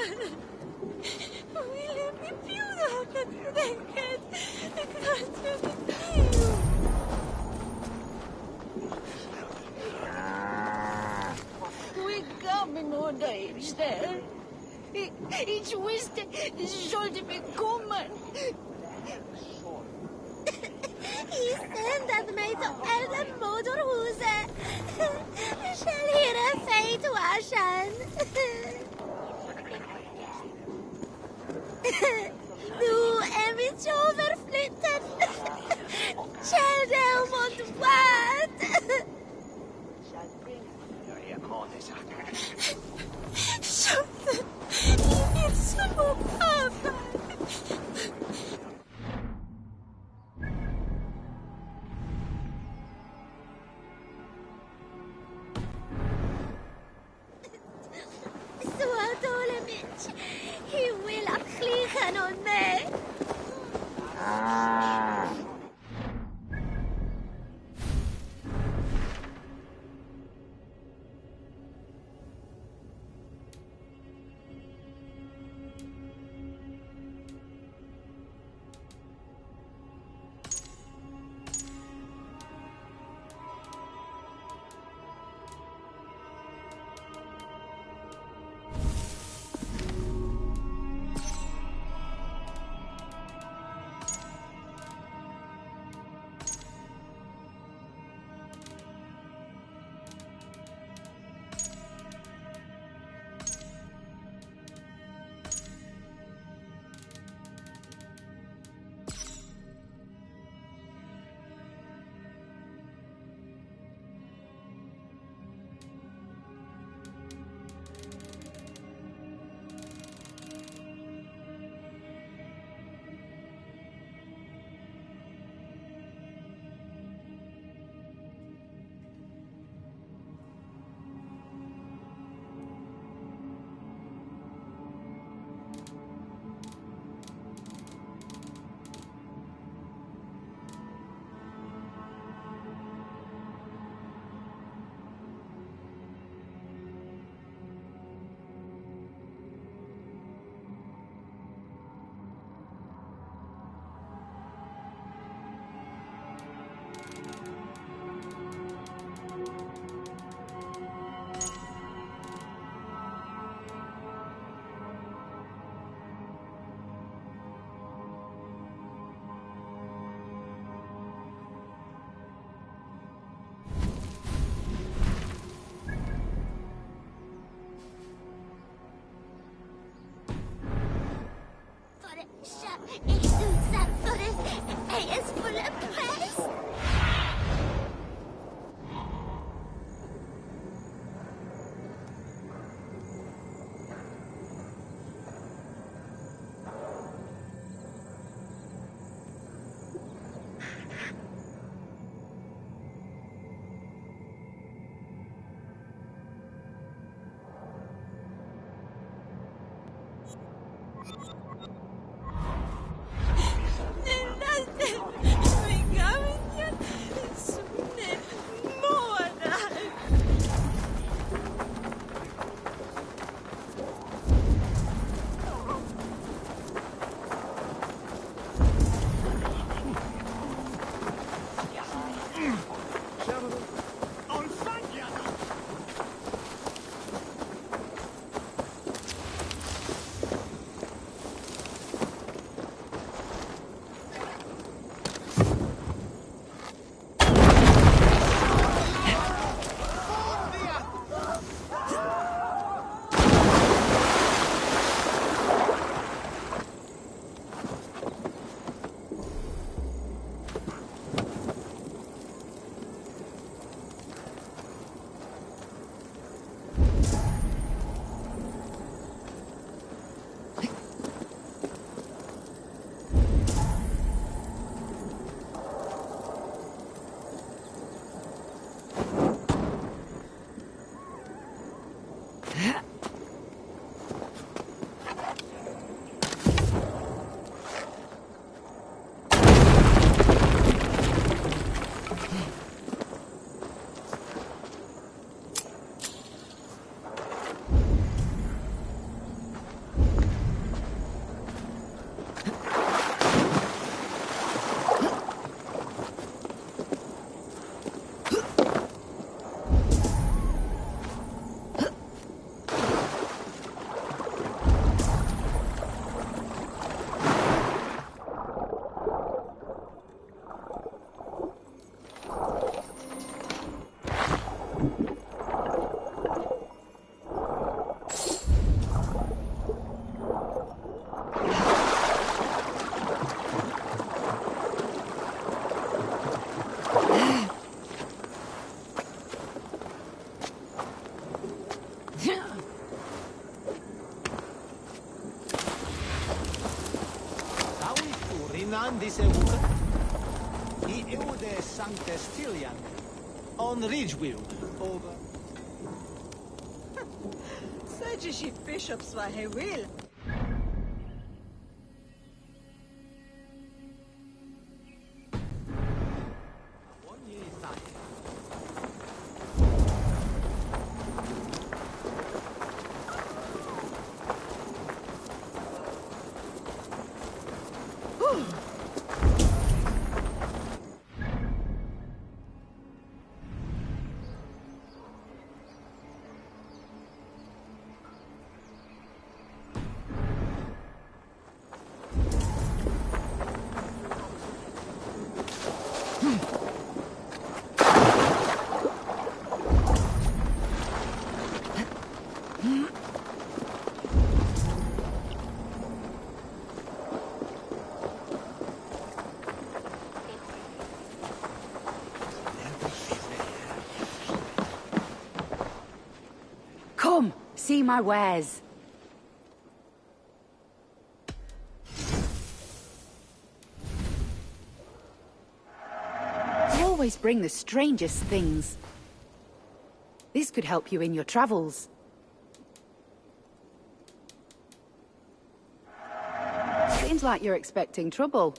Ville mi più da che più. We coming on age there. Ich wusste, es sollte mir kommen. Istenden mig så elden motorhuset. Skall hela fejtwaschen. Du är mitt överflyttat. Känn dig mot vad? Something. It's so perfect. Suadole Mitch. He will afligen on me. man disse wuke. I eude Sanctestilian. On Ridgewield. Over. Said she bishops war he will. Come, see my wares. You always bring the strangest things. This could help you in your travels. Seems like you're expecting trouble.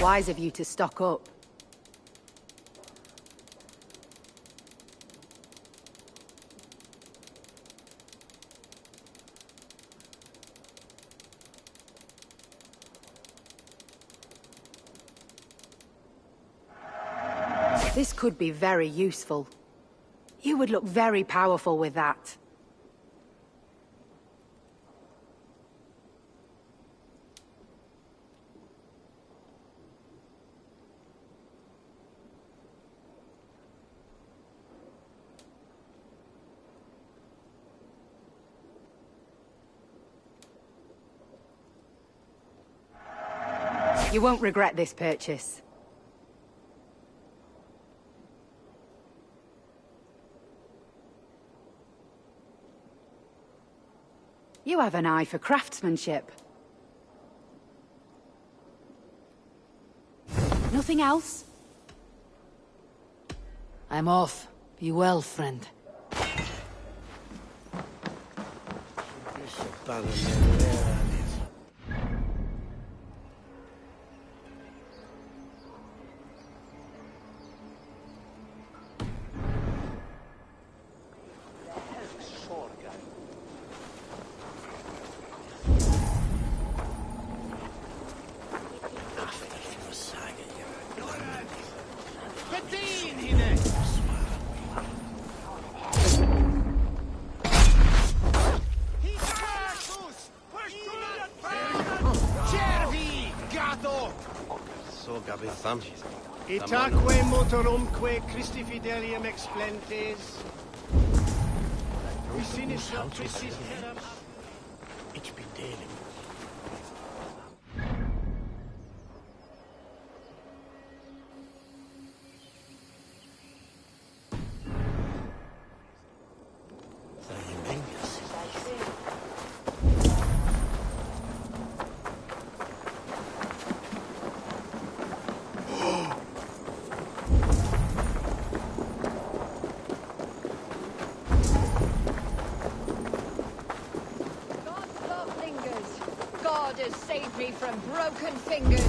Wise of you to stock up. This could be very useful. You would look very powerful with that. You won't regret this purchase. You have an eye for craftsmanship. Nothing else? I'm off. Be well, friend. Itaque motorumque Christi fidelium explentes. Vicinis Christis terram. Ich bedelim. God has saved me from broken fingers.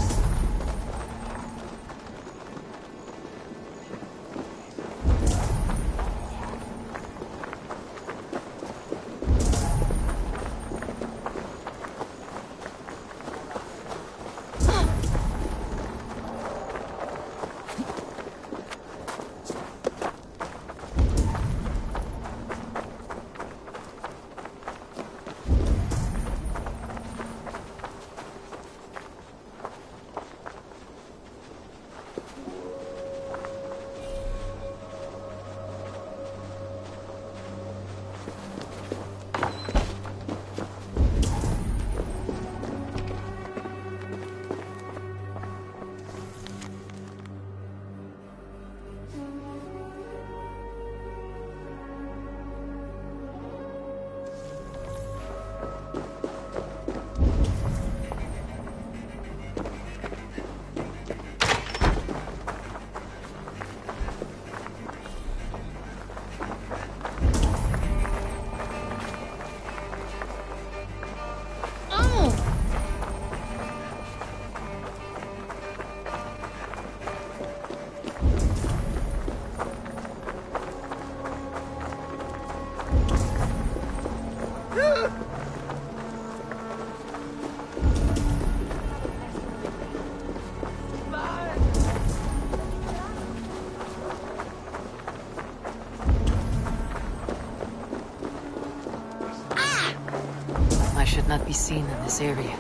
I should not be seen in this area.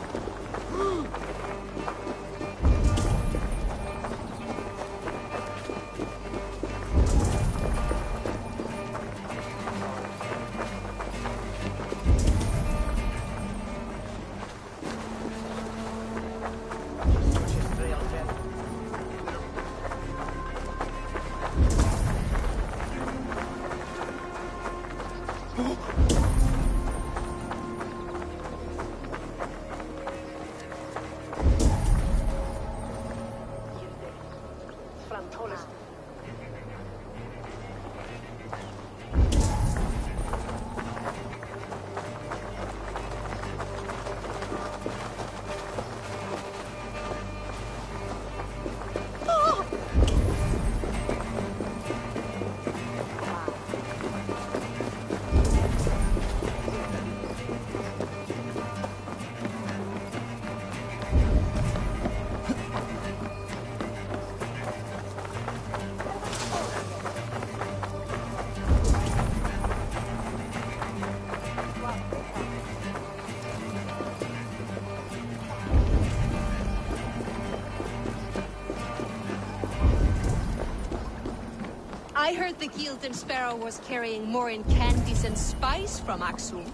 I heard the Gilded Sparrow was carrying more in candies and spice from Aksum.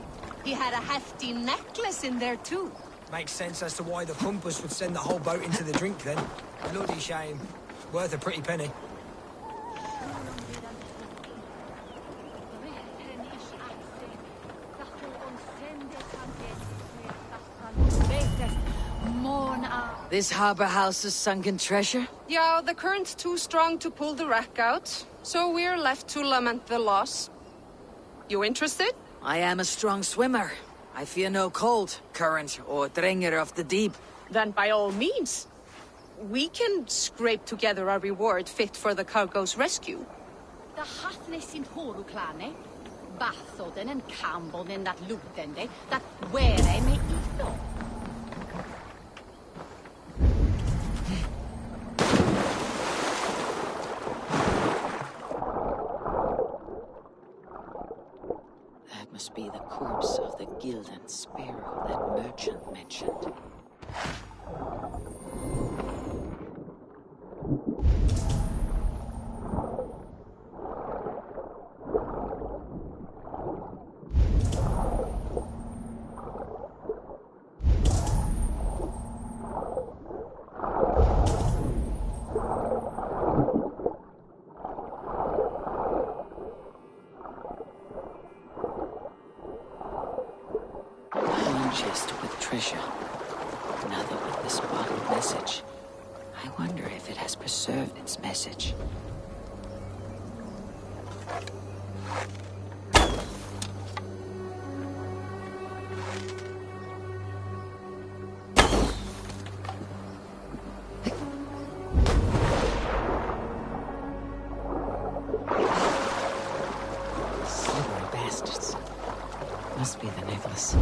He had a hefty necklace in there too. Makes sense as to why the compass would send the whole boat into the drink then. Bloody shame. Worth a pretty penny. This harbor houses sunken treasure? Yeah, the current's too strong to pull the wreck out, so we're left to lament the loss. You interested? I am a strong swimmer. I fear no cold, current, or drenger of the deep. Then by all means. We can scrape together a reward fit for the cargo's rescue. The hathnes in Horuklane, Bathoden and Cambon in that Lutende, that were me ito. That must be the corpse of the Gilded Sparrow that merchant mentioned. Chest with treasure. Another with this bottled message. I wonder if it has preserved its message. Slippery bastards. Must be the necklace.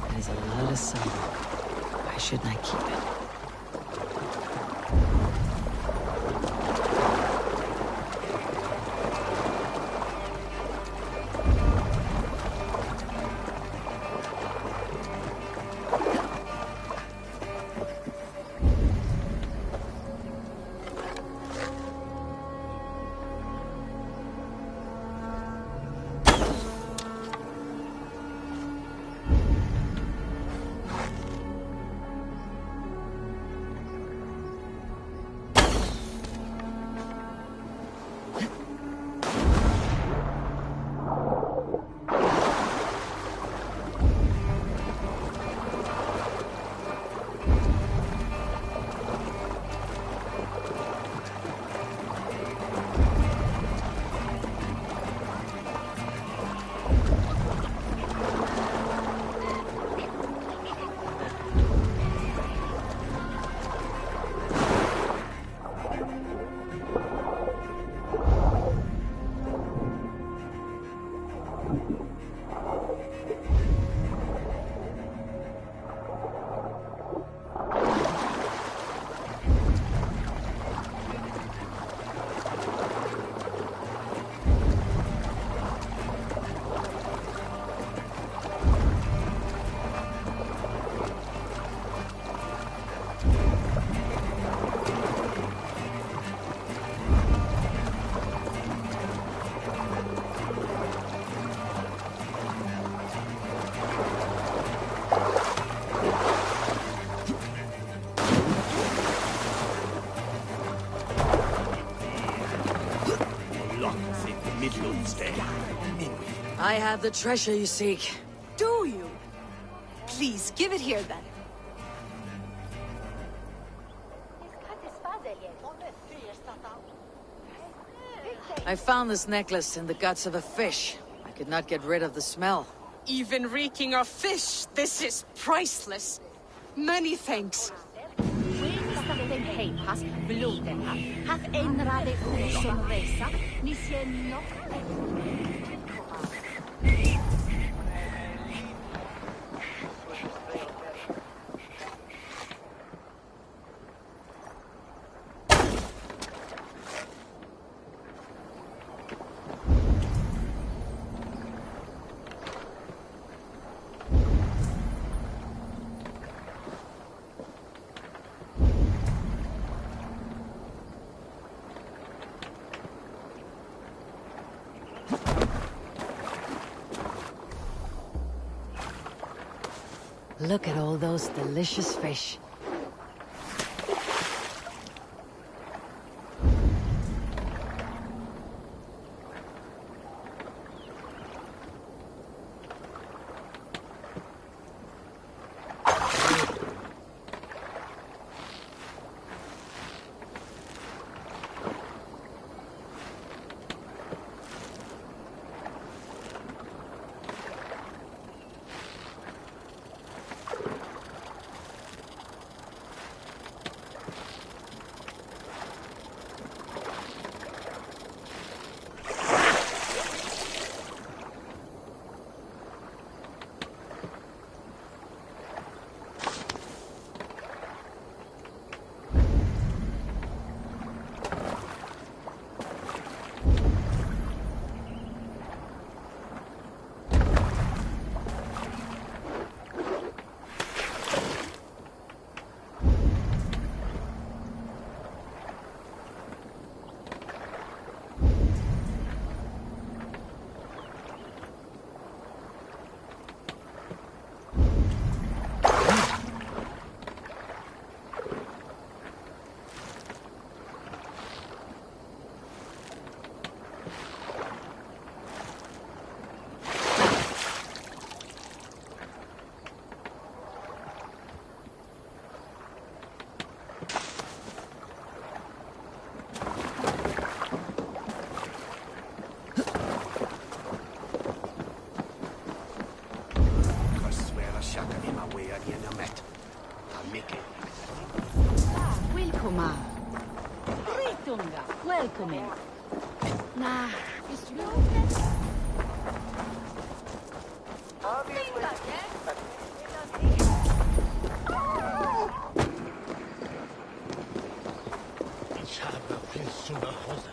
It is a lot of silver. Why shouldn't I keep it? I have the treasure you seek. Do you? Please, give it here then. I found this necklace in the guts of a fish. I could not get rid of the smell. Even reeking of fish, this is priceless. Many thanks. Look at all those delicious fish. Welcome. Welcome in. Nah, is you Ich habe viel zu nach Hause.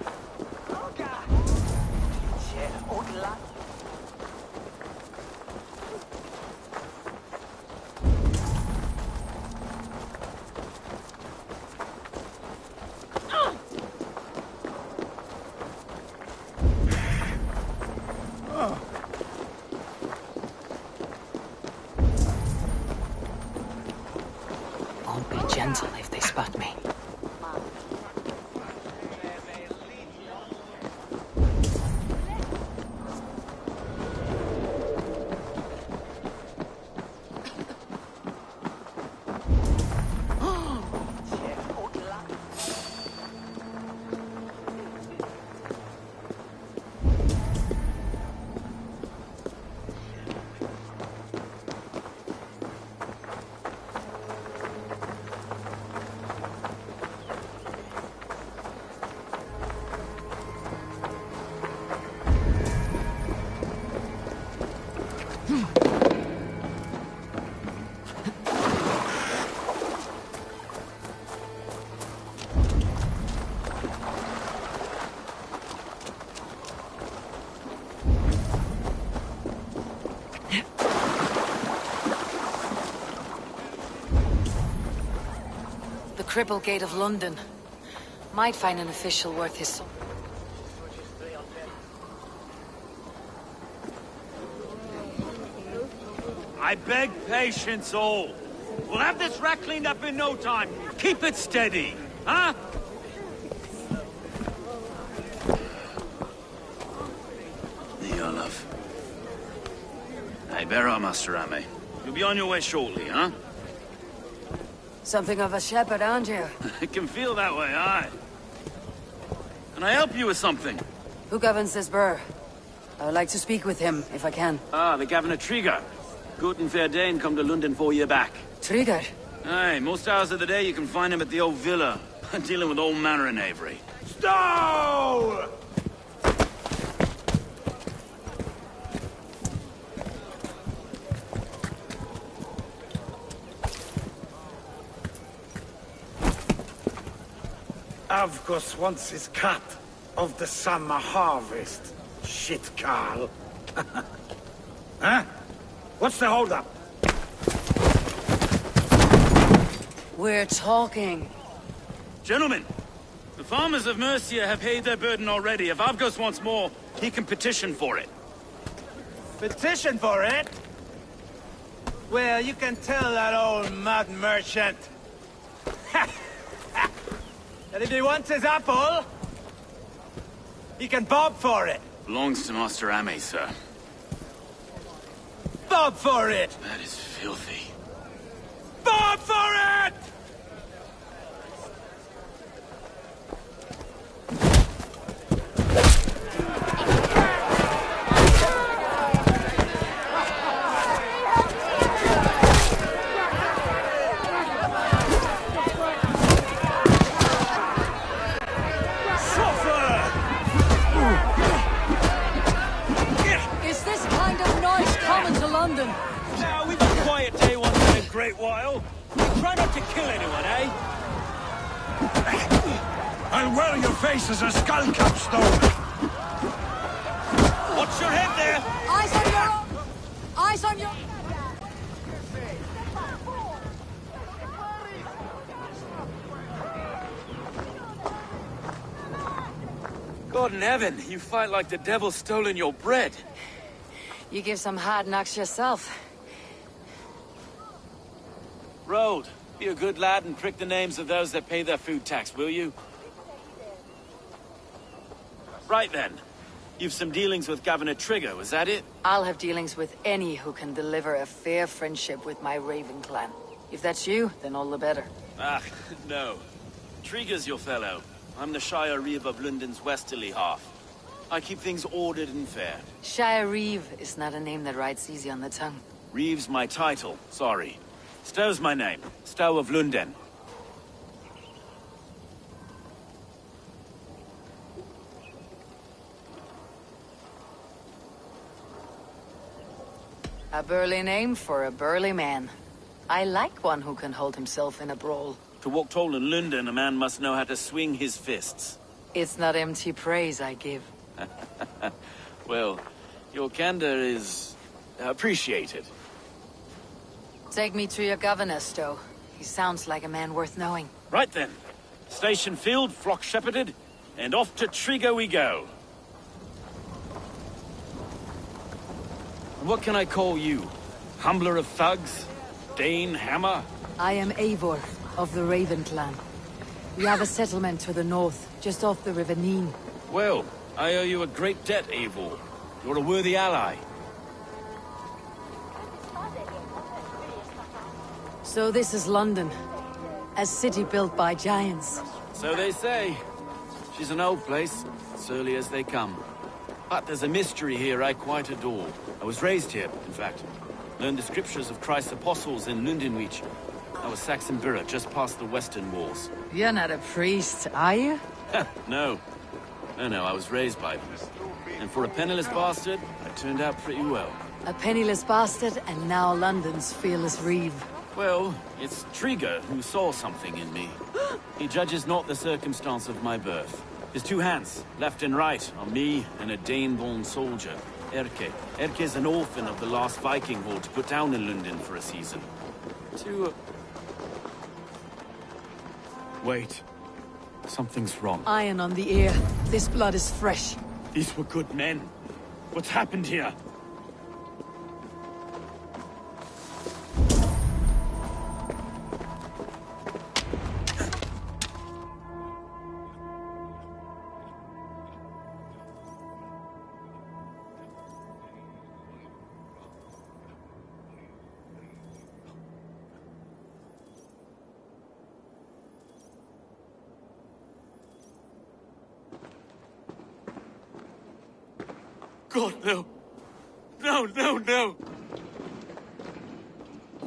Won't be gentle if they spot me. The Cripple Gate of London. Might find an official worth his salt. I beg patience, all. We'll have this wreck cleaned up in no time. Keep it steady, huh? The Olaf. Hey, bear up, Master Ame. You'll be on your way shortly, huh? Something of a shepherd, aren't you? It can feel that way, aye. Can I help you with something? Who governs this burr? I would like to speak with him, if I can. Ah, the Governor Trigger. Good and fair Dane come to London 4 year back. Trigger? Aye, most hours of the day you can find him at the old villa, dealing with all manner of knavery. Stow! Avgos wants his cut of the summer harvest. Shit, Carl. Huh? What's the holdup? We're talking. Gentlemen, the farmers of Mercia have paid their burden already. If Avgos wants more, he can petition for it. Petition for it? Well, you can tell that old mud merchant. That if he wants his apple, he can bob for it. Belongs to Master Ame, sir. Bob for it! That is filthy. Bob for it! Is this kind of noise common to London? Now, we've a quiet day once in a great while. Try not to kill anyone, eh? I'll wear your face as a skull capstone! Watch your head there! Eyes on your... Eyes on your... God in heaven, you fight like the devil's stolen your bread. You give some hard knocks yourself. Road, be a good lad and prick the names of those that pay their food tax, will you? Right then. You've some dealings with Governor Trigger, was that it? I'll have dealings with any who can deliver a fair friendship with my Raven clan. If that's you, then all the better. Ah, no. Trigger's your fellow. I'm the Shire Reeve of London's westerly half. I keep things ordered and fair. Shire Reeve is not a name that rides easy on the tongue. Reeve's my title, sorry. Stow's my name. Stow of London. A burly name for a burly man. I like one who can hold himself in a brawl. To walk tall in London, a man must know how to swing his fists. It's not empty praise I give. Well, your candor is appreciated. Take me to your governor, Stowe. He sounds like a man worth knowing. Right then. Station filled, flock shepherded, and off to Trigger we go. And what can I call you? Humbler of thugs? Dane Hammer? I am Eivor, of the Raven clan. We have a settlement to the north, just off the River Neen. Well, I owe you a great debt, Eivor. You're a worthy ally. So this is London. A city built by giants. So they say. She's an old place, surly as they come. But there's a mystery here I quite adore. I was raised here, in fact. Learned the scriptures of Christ's apostles in Lundenwich. I was Saxon Borough, just past the western walls. You're not a priest, are you? No. No, I was raised by them. And for a penniless bastard, I turned out pretty well. A penniless bastard, and now London's fearless Reeve. Well, it's Trigger who saw something in me. He judges not the circumstance of my birth. His two hands, left and right, are me and a Dane-born soldier, Erke. Erke's an orphan of the last Viking horde put down in London for a season. Wait. Something's wrong. Iron on the ear. This blood is fresh. These were good men. What's happened here? God, no. No, no, no!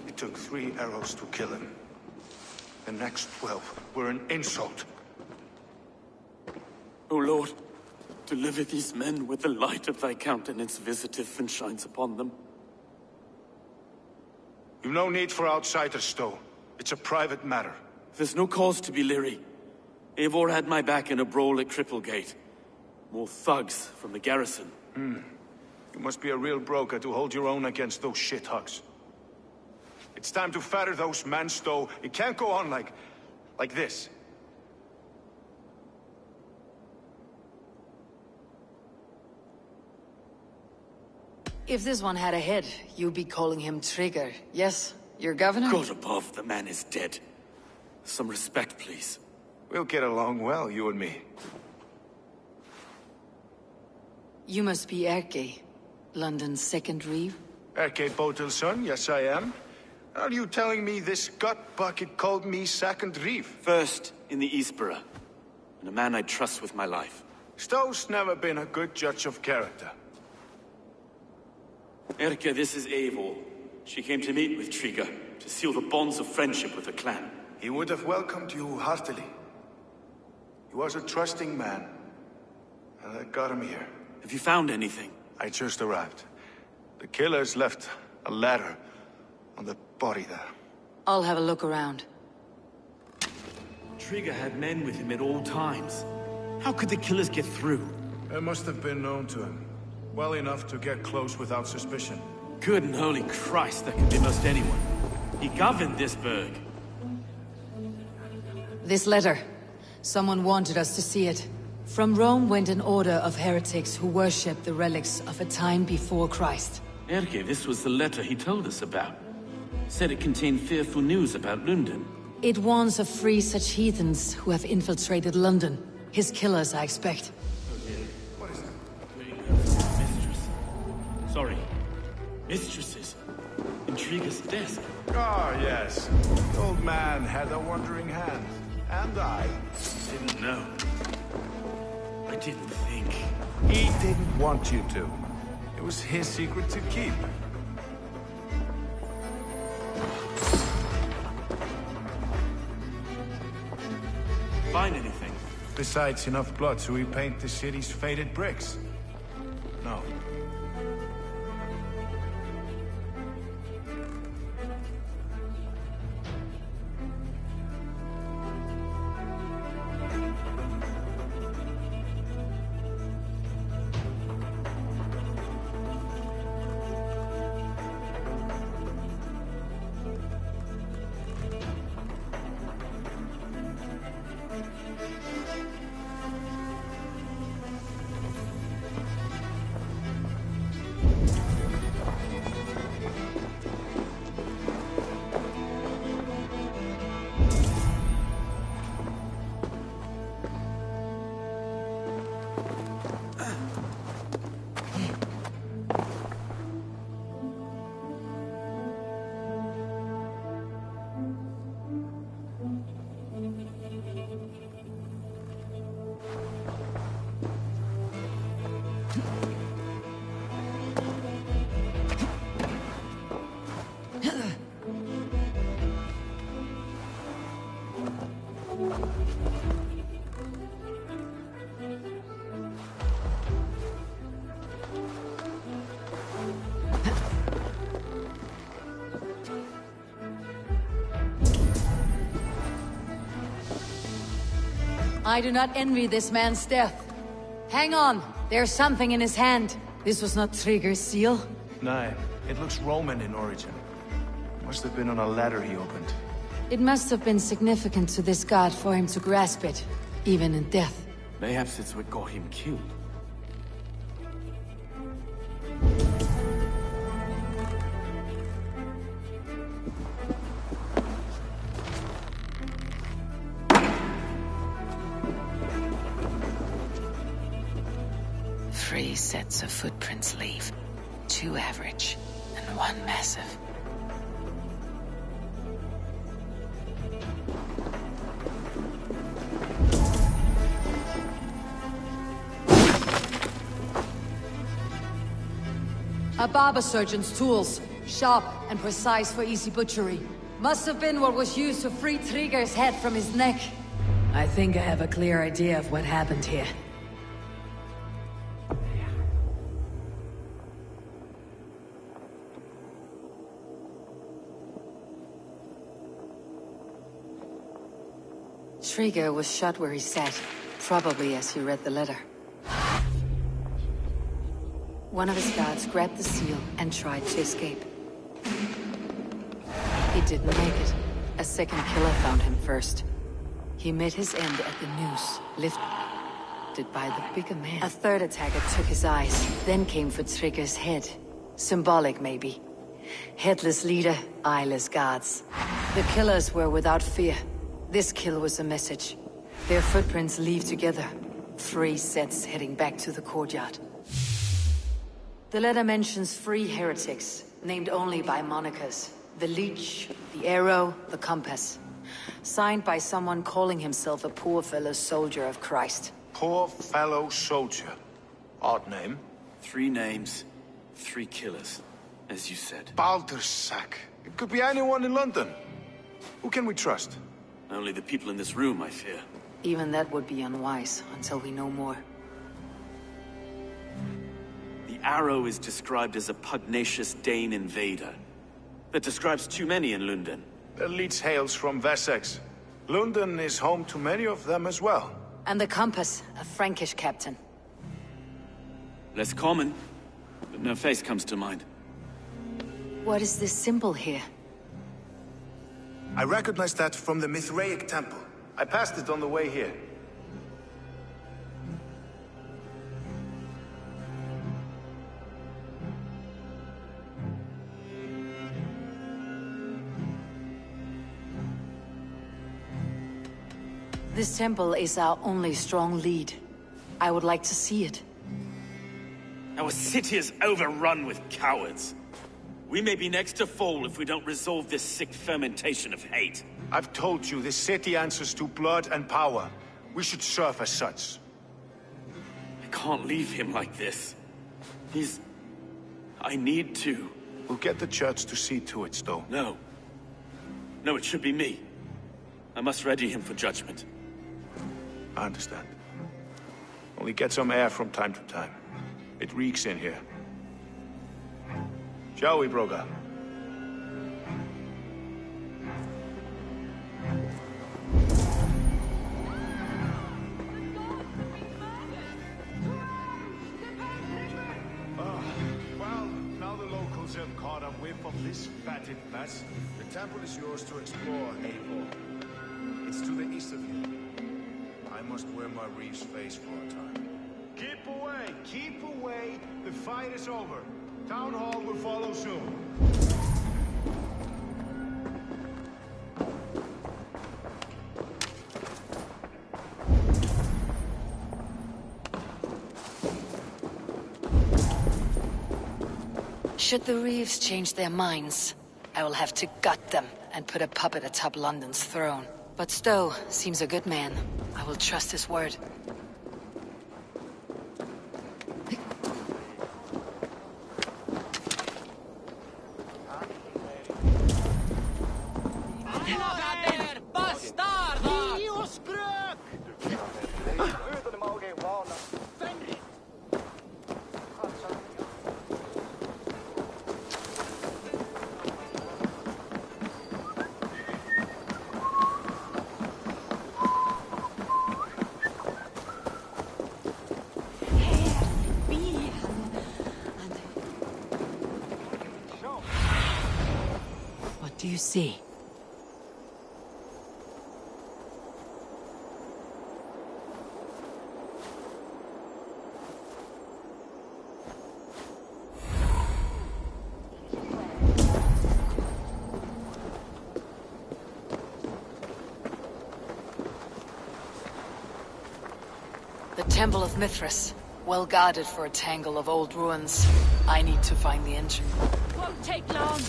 It took 3 arrows to kill him. The next 12 were an insult. O Lord, deliver these men with the light of thy countenance visiteth and shines upon them. You've no need for outsiders, Stowe. It's a private matter. There's no cause to be leery. Eivor had my back in a brawl at Cripplegate. More thugs from the garrison. You must be a real broker to hold your own against those shithugs. It's time to fetter those men, Stowe. It can't go on like this. If this one had a head, you'd be calling him Trigger. Yes, your governor? God above, the man is dead. Some respect, please. We'll get along well, you and me. You must be Erke, London's second reeve. Erke Botelson, yes I am. Are you telling me this gut bucket called me second reeve? First in the Eastborough, and a man I trust with my life. Stowe's never been a good judge of character. Erke, this is Eivor. She came to meet with Trigger, to seal the bonds of friendship with the clan. He would have welcomed you heartily. He was a trusting man, and I got him here. Have you found anything? I just arrived. The killers left a ladder on the body there. I'll have a look around. Trigger had men with him at all times. How could the killers get through? They must have been known to him. Well enough to get close without suspicion. Good and holy Christ, that could be most anyone. He governed this burg. This letter. Someone wanted us to see it. From Rome went an order of heretics who worshipped the relics of a time before Christ. Erke, this was the letter he told us about. Said it contained fearful news about London. It warns of 3 such heathens who have infiltrated London. His killers, I expect. What is that? Mistress. Sorry. Mistresses. Intriguer's desk. Ah, yes. The old man had a wandering hand. And I. Didn't know. I didn't think. He didn't want you to. It was his secret to keep. Find anything? Besides enough blood to repaint the city's faded bricks. No. I do not envy this man's death. Hang on, there's something in his hand. This was not Trigger's seal. No, it looks Roman in origin. Must have been on a ladder he opened. It must have been significant to this god for him to grasp it, even in death. Perhaps it's what got him killed. Three sets of footprints leave. 2 average, and 1 massive. A barber surgeon's tools. Sharp and precise for easy butchery. Must have been what was used to free Trigger's head from his neck. I think I have a clear idea of what happened here. Trigger was shot where he sat, probably as he read the letter. One of his guards grabbed the seal and tried to escape. He didn't make it. A second killer found him first. He met his end at the noose, lifted by the bigger man. A third attacker took his eyes, then came for Trigger's head. Symbolic, maybe. Headless leader, eyeless guards. The killers were without fear. This kill was a message. Their footprints leave together. 3 sets heading back to the courtyard. The letter mentions 3 heretics, named only by monikers. The Leech, the Arrow, the Compass. Signed by someone calling himself a poor fellow soldier of Christ. Poor fellow soldier. Odd name. 3 names, 3 killers, as you said. Baldersack. It could be anyone in London. Who can we trust? Only the people in this room, I fear. Even that would be unwise, until we know more. The Arrow is described as a pugnacious Dane invader. That describes too many in London. The Leech hails from Wessex. London is home to many of them as well. And the Compass, a Frankish captain. Less common, but no face comes to mind. What is this symbol here? I recognize that from the Mithraic temple. I passed it on the way here. This temple is our only strong lead. I would like to see it. Our city is overrun with cowards. We may be next to fall if we don't resolve this sick fermentation of hate. I've told you, this city answers to blood and power. We should serve as such. I can't leave him like this. I need to. We'll get the church to see to it, Stowe. No. No, it should be me. I must ready him for judgment. I understand. Only get some air from time to time. It reeks in here. Shall we, Broga? Well, now the locals have caught a whiff of this fatted mess. The temple is yours to explore, Eivor. It's to the east of you. I must wear my reef's face for a time. Keep away! Keep away! The fight is over. Town Hall will follow soon. Should the Reeves change their minds, I will have to gut them and put a puppet atop London's throne. But Stowe seems a good man. I will trust his word. What do you see? The Temple of Mithras. Well guarded for a tangle of old ruins. I need to find the entrance. Won't take long.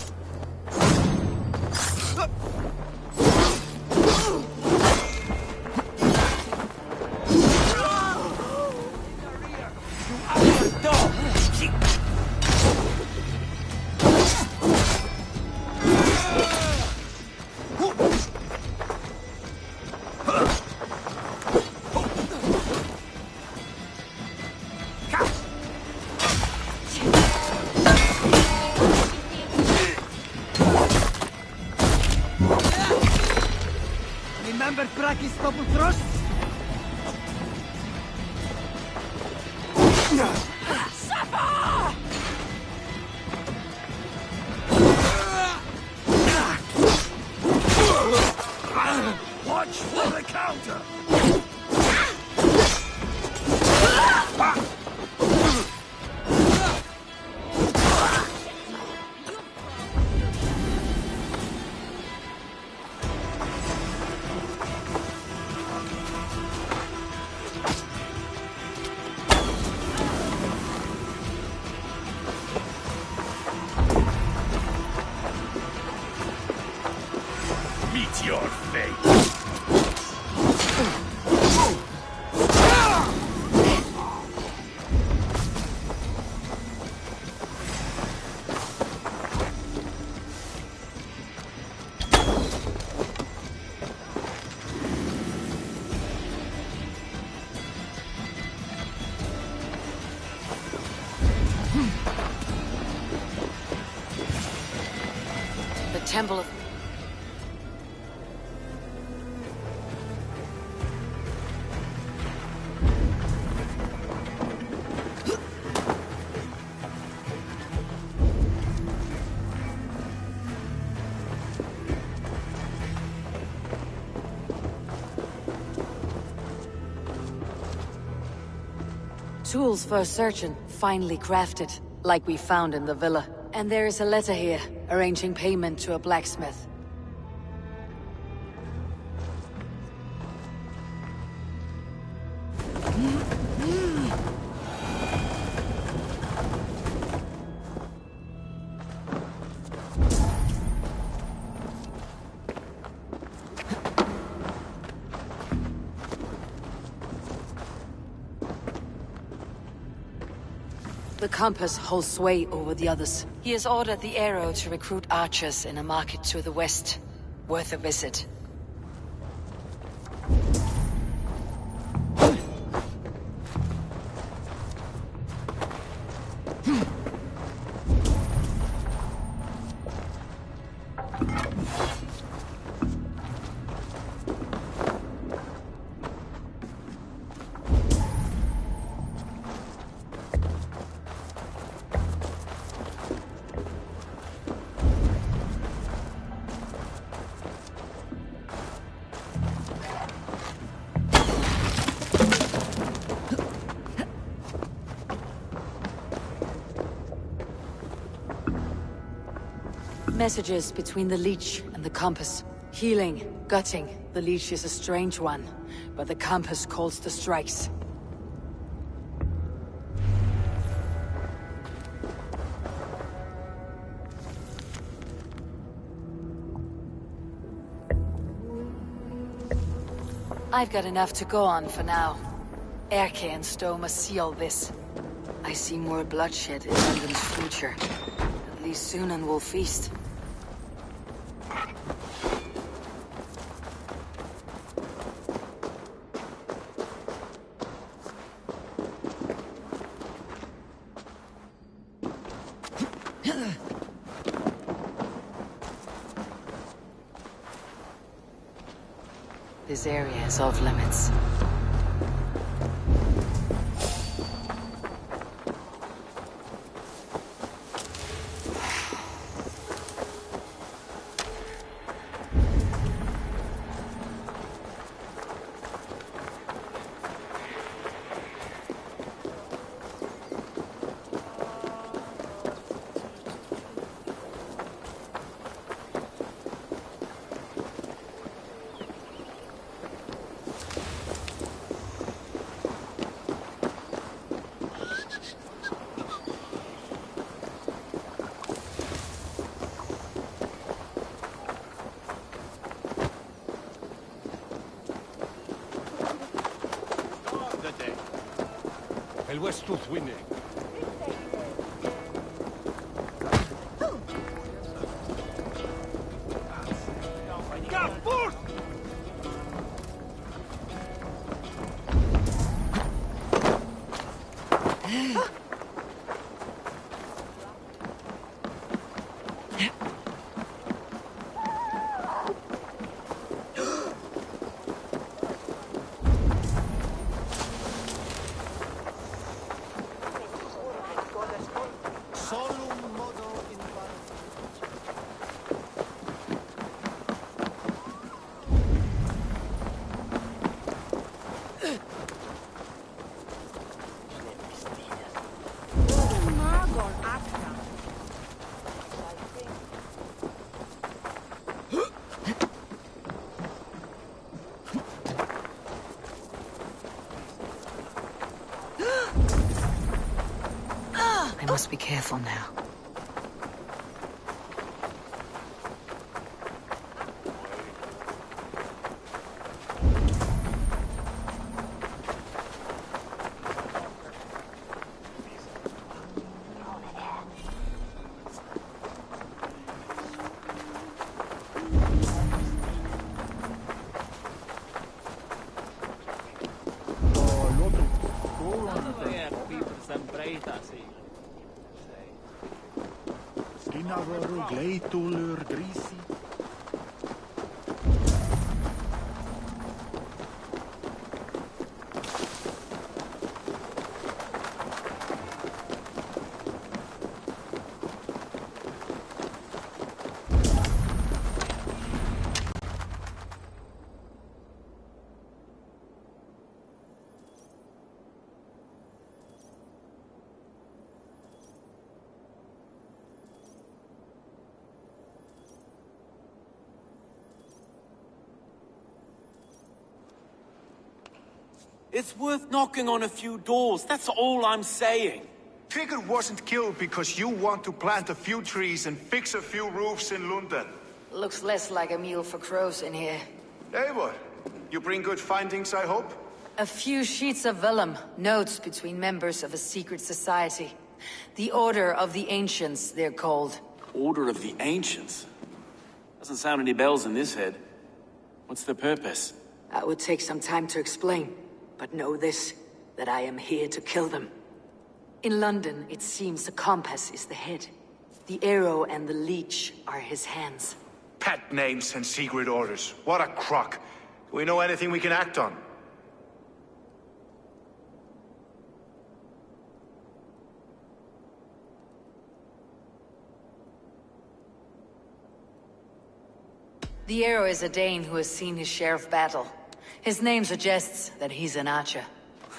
remember Brakis double thrust? Watch for the counter! Meet your fate! The Temple of... Tools for searching, finely crafted, like we found in the villa. And there is a letter here, arranging payment to a blacksmith. The compass holds sway over the others. He has ordered the arrow to recruit archers in a market to the west. Worth a visit. Messages between the leech and the compass. Healing, gutting. The leech is a strange one, but the compass calls the strikes. I've got enough to go on for now. Erke and Stowe must seal this. I see more bloodshed in London's future. At least Sunan will feast. This area is off limits. El West Tooth winning. Must be careful now. It's worth knocking on a few doors, that's all I'm saying. Trigger wasn't killed because you want to plant a few trees and fix a few roofs in London. Looks less like a meal for crows in here. Hey, what? You bring good findings, I hope? A few sheets of vellum, notes between members of a secret society. The Order of the Ancients, they're called. Order of the Ancients? Doesn't sound any bells in this head. What's the purpose? That would take some time to explain. But know this, that I am here to kill them. In London, it seems the compass is the head. The arrow and the leech are his hands. Pet names and secret orders. What a crock. Do we know anything we can act on? The arrow is a Dane who has seen his share of battle. His name suggests that he's an archer.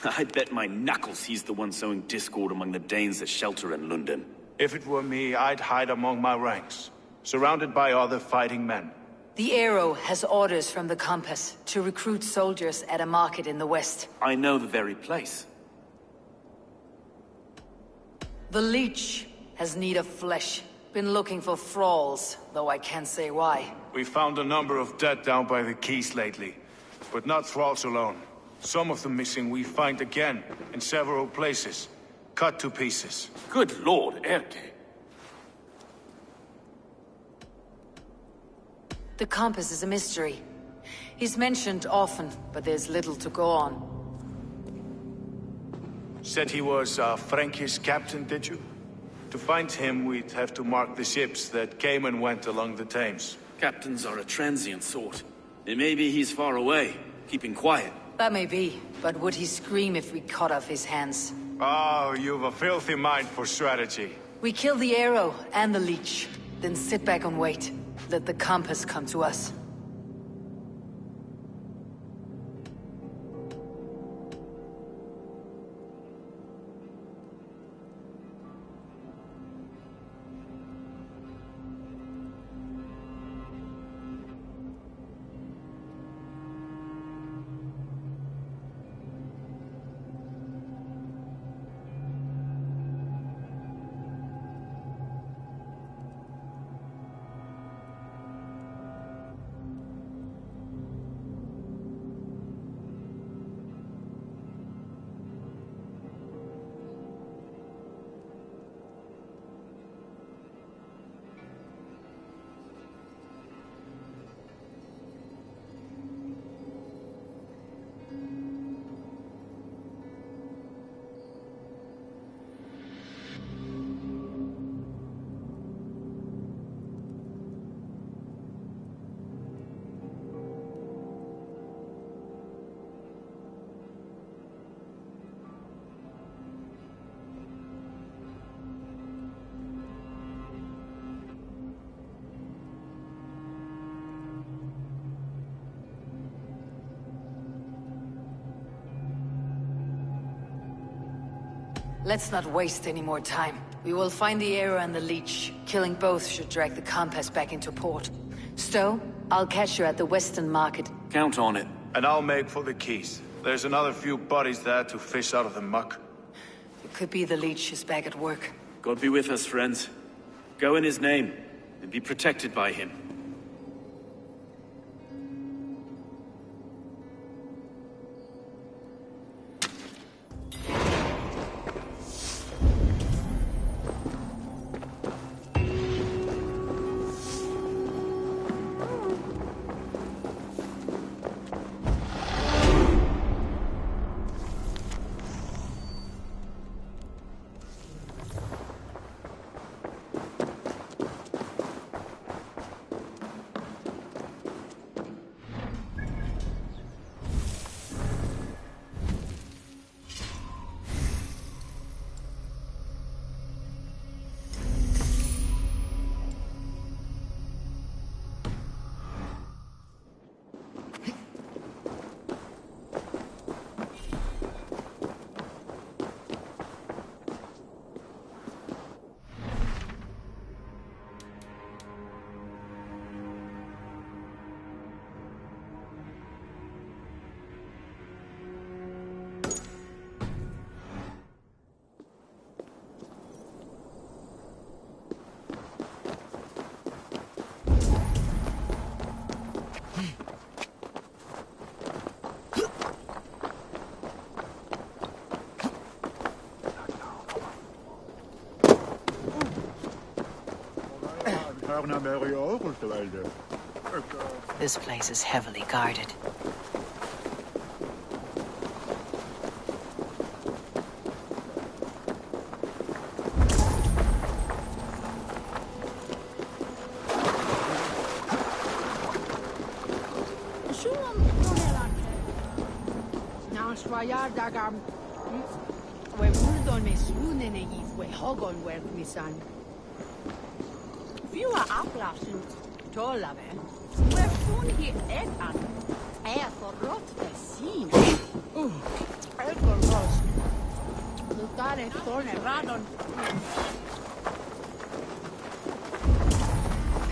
I bet my knuckles he's the one sowing discord among the Danes that shelter in London. If it were me, I'd hide among my ranks, surrounded by other fighting men. The arrow has orders from the compass to recruit soldiers at a market in the west. I know the very place. The leech has need of flesh. Been looking for thralls, though I can't say why. We found a number of dead down by the quays lately. But not thralls alone. Some of the missing we find again, in several places. Cut to pieces. Good lord, Erke. The compass is a mystery. He's mentioned often, but there's little to go on. Said he was a Frankish captain, did you? To find him, we'd have to mark the ships that came and went along the Thames. Captains are a transient sort. It may be he's far away, keeping quiet. That may be, but would he scream if we cut off his hands? Oh, you've a filthy mind for strategy. We kill the arrow and the leech, then sit back and wait. Let the compass come to us. Let's not waste any more time. We will find the arrow and the leech. Killing both should drag the compass back into port. Stowe, I'll catch you at the Western Market. Count on it. And I'll make for the quays. There's another few bodies there to fish out of the muck. It could be the leech is back at work. God be with us, friends. Go in his name, and be protected by him. This place is heavily guarded.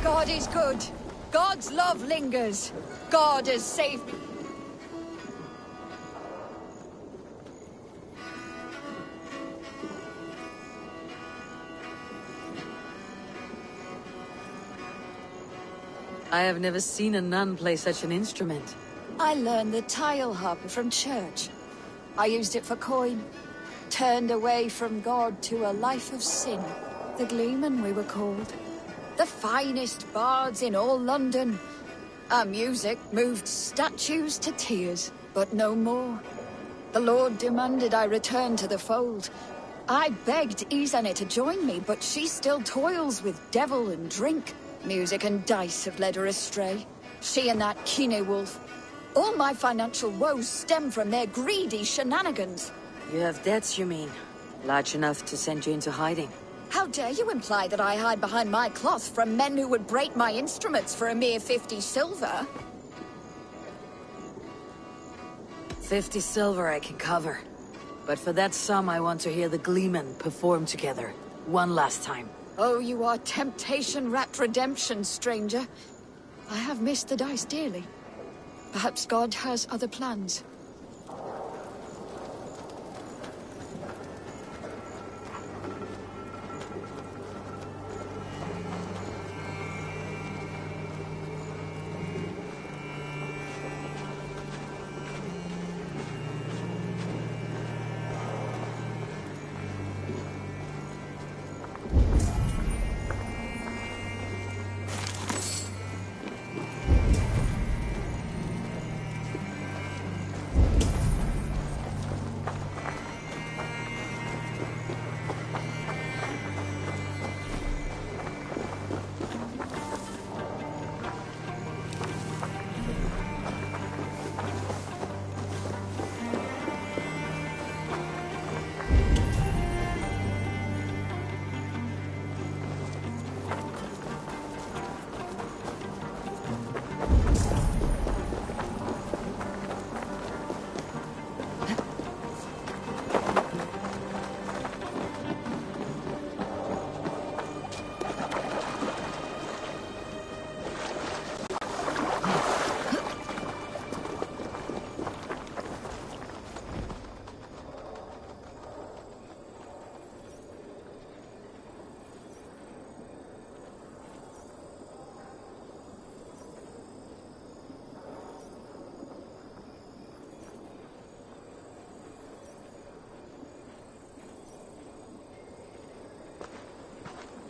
God is good. God's love lingers. God has saved me. I have never seen a nun play such an instrument. I learned the tile harp from church. I used it for coin. Turned away from God to a life of sin. The Gleeman, we were called. The finest bards in all London. Our music moved statues to tears, but no more. The Lord demanded I return to the fold. I begged Izane to join me, but she still toils with devil and drink. Music and dice have led her astray. She and that Kine wolf. All my financial woes stem from their greedy shenanigans. You have debts, you mean? Large enough to send you into hiding. How dare you imply that I hide behind my cloth from men who would break my instruments for a mere 50 silver? 50 silver I can cover. But for that sum, I want to hear the Gleeman perform together. One last time. Oh, you are temptation-wrapped redemption, stranger. I have missed the dice dearly. Perhaps God has other plans.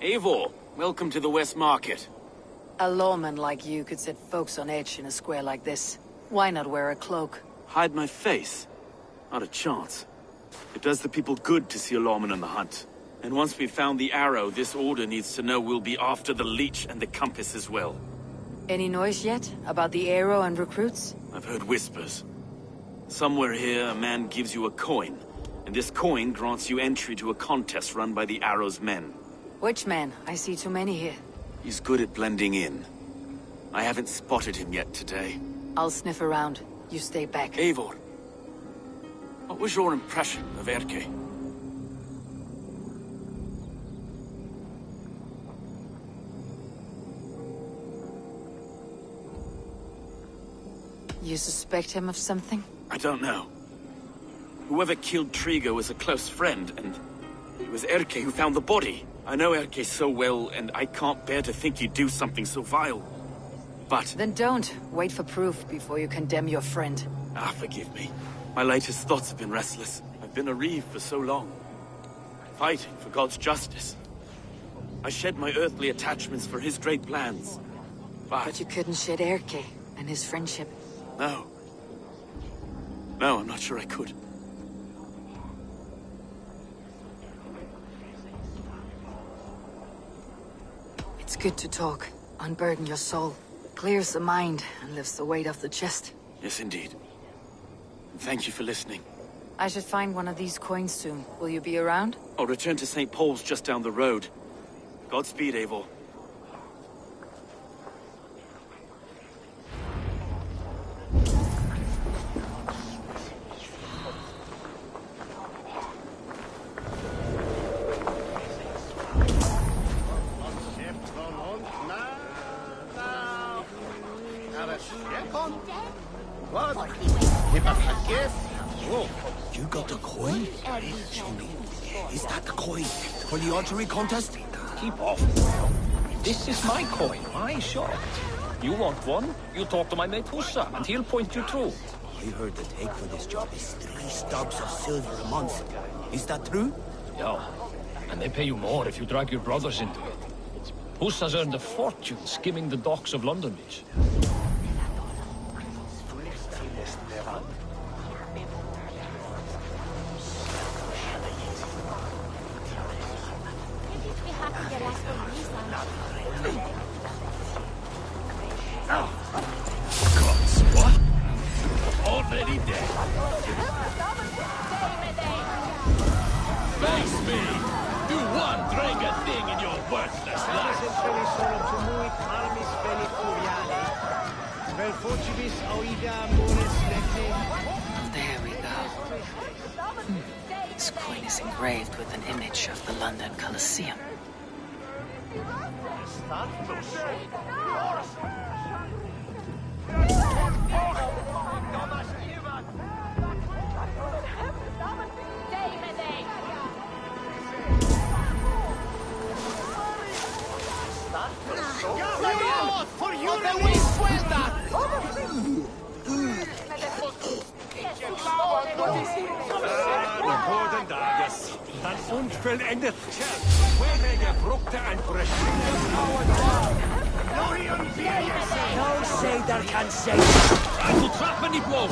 Eivor, welcome to the West Market. A lawman like you could set folks on edge in a square like this. Why not wear a cloak? Hide my face? Not a chance. It does the people good to see a lawman on the hunt. And once we've found the arrow, this order needs to know we'll be after the leech and the compass as well. Any noise yet about the arrow and recruits? I've heard whispers. Somewhere here, a man gives you a coin, and this coin grants you entry to a contest run by the arrow's men. Which man? I see too many here. He's good at blending in. I haven't spotted him yet today. I'll sniff around. You stay back. Eivor, what was your impression of Erke? You suspect him of something? I don't know. Whoever killed Trigo was a close friend, and it was Erke who found the body. I know Erke so well, and I can't bear to think he'd do something so vile. But... Then don't. Wait for proof before you condemn your friend. forgive me. My latest thoughts have been restless. I've been a reeve for so long. Fighting for God's justice. I shed my earthly attachments for his great plans. But you couldn't shed Erke and his friendship. No. No, I'm not sure I could. It's good to talk. Unburden your soul. Clears the mind and lifts the weight off the chest. Yes, indeed. And thank you for listening. I should find one of these coins soon. Will you be around? I'll return to St. Paul's just down the road. Godspeed, Eivor. You got the coin? Show me. Is that the coin for the archery contest? Keep off. This is my coin, my shot. You want one? You talk to my mate Hussa, and he'll point you through. I heard the take for this job is 3 stubs of silver a month. Is that true? Yeah, and they pay you more if you drag your brothers into it. Hussa's earned a fortune skimming the docks of London Beach. What? Already dead. Face me! Do one dragon thing in your worthless life! There we go. This coin is engraved with an image of the London Colosseum. Gordon Daggers. An unvollendet Kerl. Wehwege brukte ein Breschindes No say there can say. Try to trap any blow!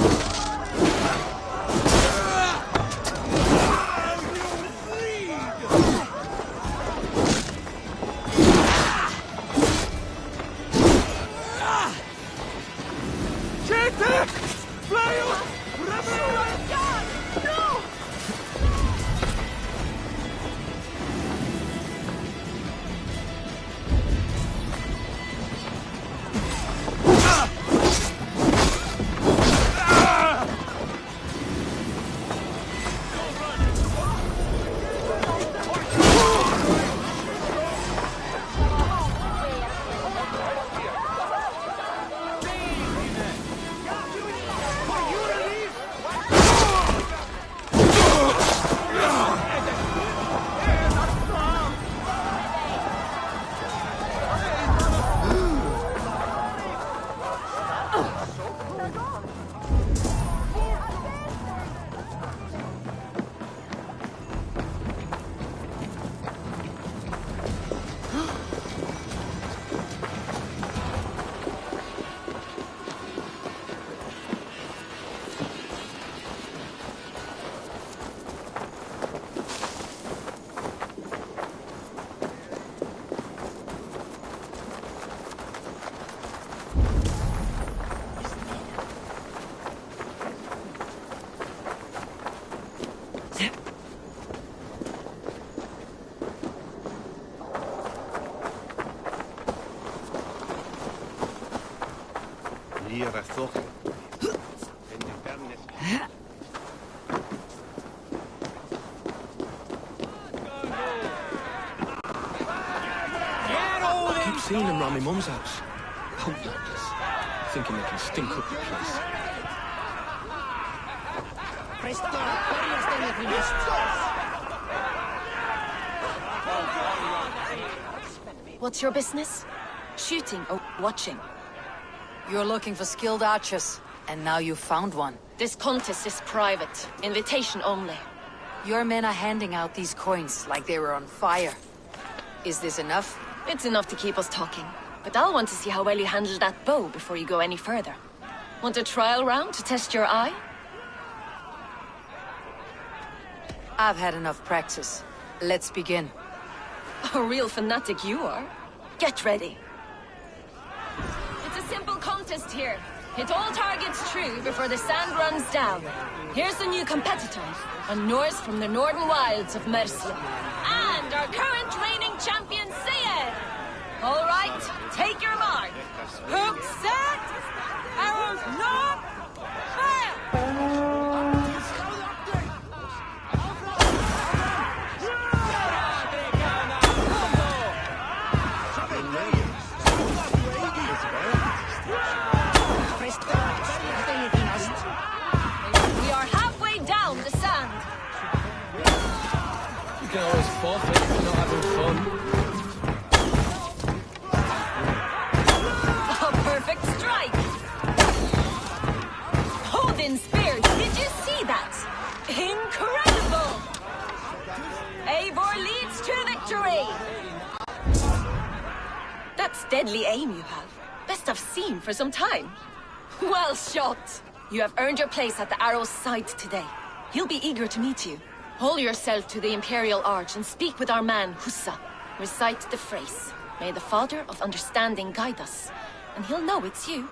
I keep seeing them round my mum's house. Outlanders. Thinking they can stink up the place. What's your business? Shooting or watching? You're looking for skilled archers, and now you found one. This contest is private. Invitation only. Your men are handing out these coins like they were on fire. Is this enough? It's enough to keep us talking. But I'll want to see how well you handle that bow before you go any further. Want a trial round to test your eye? I've had enough practice. Let's begin. A real fanatic you are. Get ready. It's a simple contest here. Hit all targets true before the sand runs down. Here's the new competitor, a Norse from the northern wilds of Mercia. And our current reigning champion, Seir! All right, take your mark. Hook set! Arrows locked! We are halfway down the sand. You can always forfeit if you're not having fun. A perfect strike! Odin spear, did you see that? Incredible! Eivor leads to victory! That's deadly aim you have. Best I've seen for some time. Well shot! You have earned your place at the arrow's side today. He'll be eager to meet you. Hold yourself to the Imperial Arch and speak with our man, Hussa. Recite the phrase. May the Father of Understanding guide us. And he'll know it's you.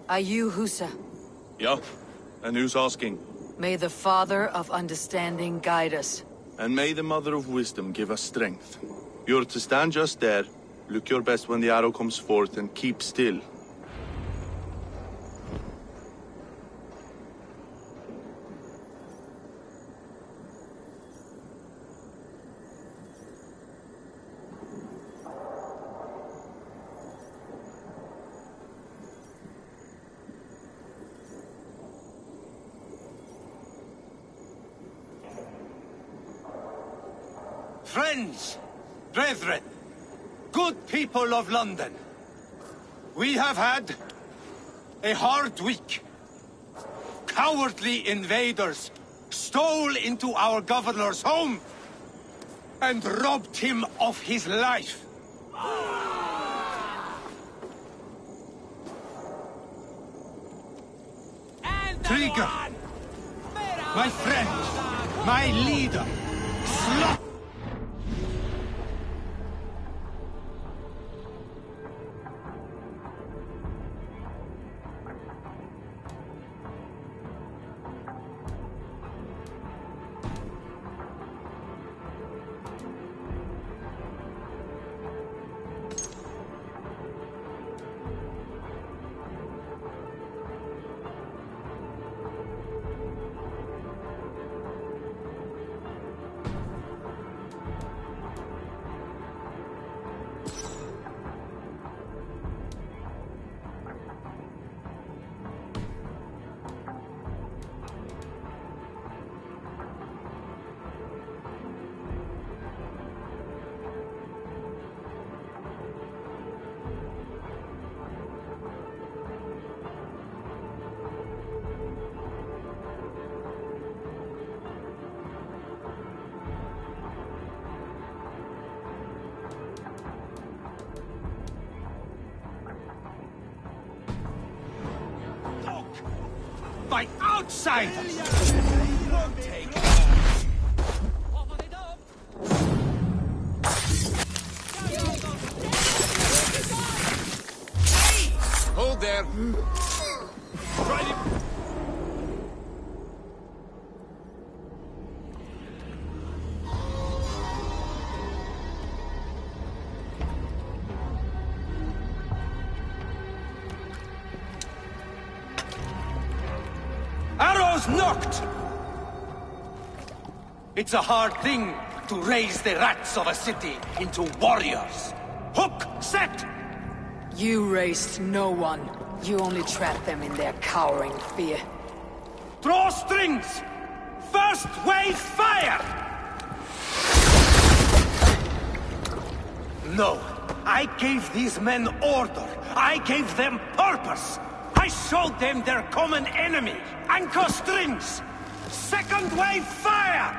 Are you Hussa? Yeah, and who's asking? May the Father of Understanding guide us. And may the Mother of Wisdom give us strength. You're to stand just there, look your best when the arrow comes forth, and keep still. Friends, brethren, good people of London, we have had a hard week. Cowardly invaders stole into our governor's home and robbed him of his life. Trigger, my friend, my leader, slot. by outsiders! Hold there. Try to... Arrows knocked! It's a hard thing to raise the rats of a city into warriors. Hook, set! You raised no one. You only trapped them in their cowering fear. Draw strings! First wave fire! No, I gave these men order. I gave them purpose. I showed them their common enemy. Anchor strings! Second wave fire!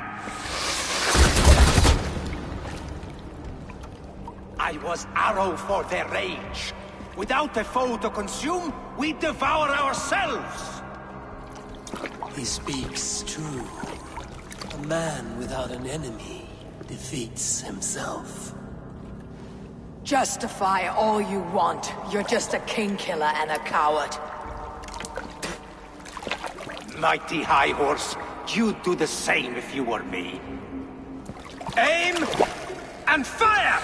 I was arrow for their rage. Without a foe to consume, we devour ourselves! He speaks true. A man without an enemy defeats himself. Justify all you want. You're just a king-killer and a coward. Mighty High Horse, you'd do the same if you were me. Aim and fire!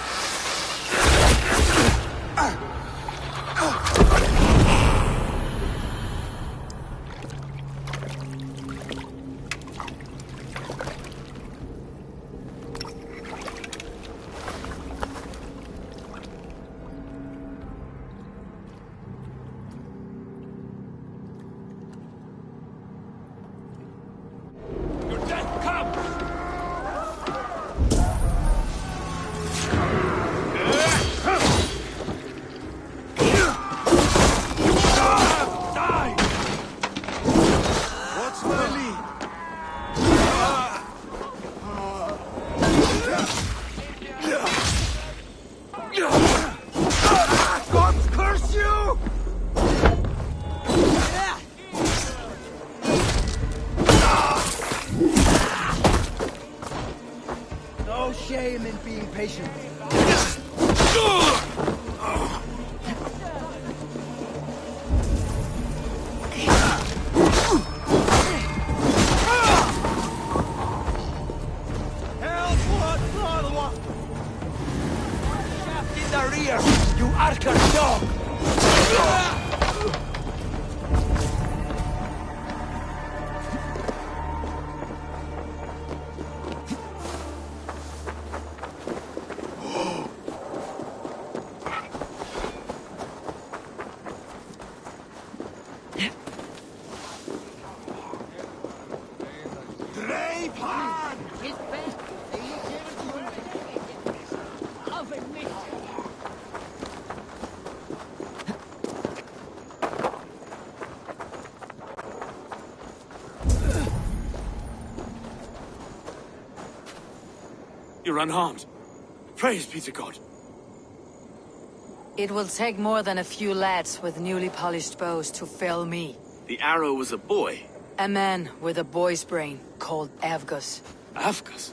Your death comes! Die! What's my lead? Gods curse you! No shame in being patient. Shaft in the rear, you Archer dog! You're unharmed. Praise be to God. It will take more than a few lads with newly polished bows to fell me. The arrow was a boy. A man with a boy's brain, called Avgus. Avgus?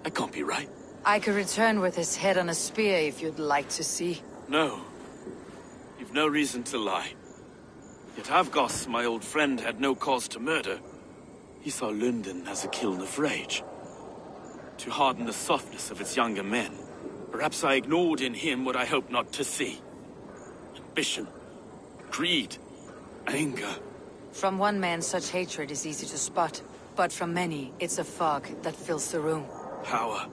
That can't be right. I could return with his head on a spear if you'd like to see. No. You've no reason to lie. Yet Avgos, my old friend, had no cause to murder. He saw London as a kiln of rage. To harden the softness of its younger men. Perhaps I ignored in him what I hoped not to see. Ambition, greed, anger. From one man, such hatred is easy to spot. But from many, it's a fog that fills the room. Power.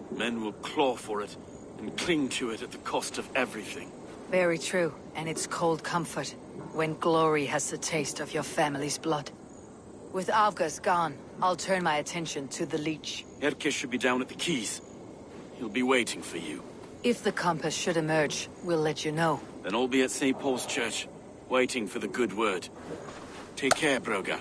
Men will claw for it, and cling to it at the cost of everything. Very true, and it's cold comfort, when glory has the taste of your family's blood. With Avgus gone, I'll turn my attention to the Leech. Erke should be down at the quays. He'll be waiting for you. If the compass should emerge, we'll let you know. Then I'll be at St. Paul's Church, waiting for the good word. Take care, Broga.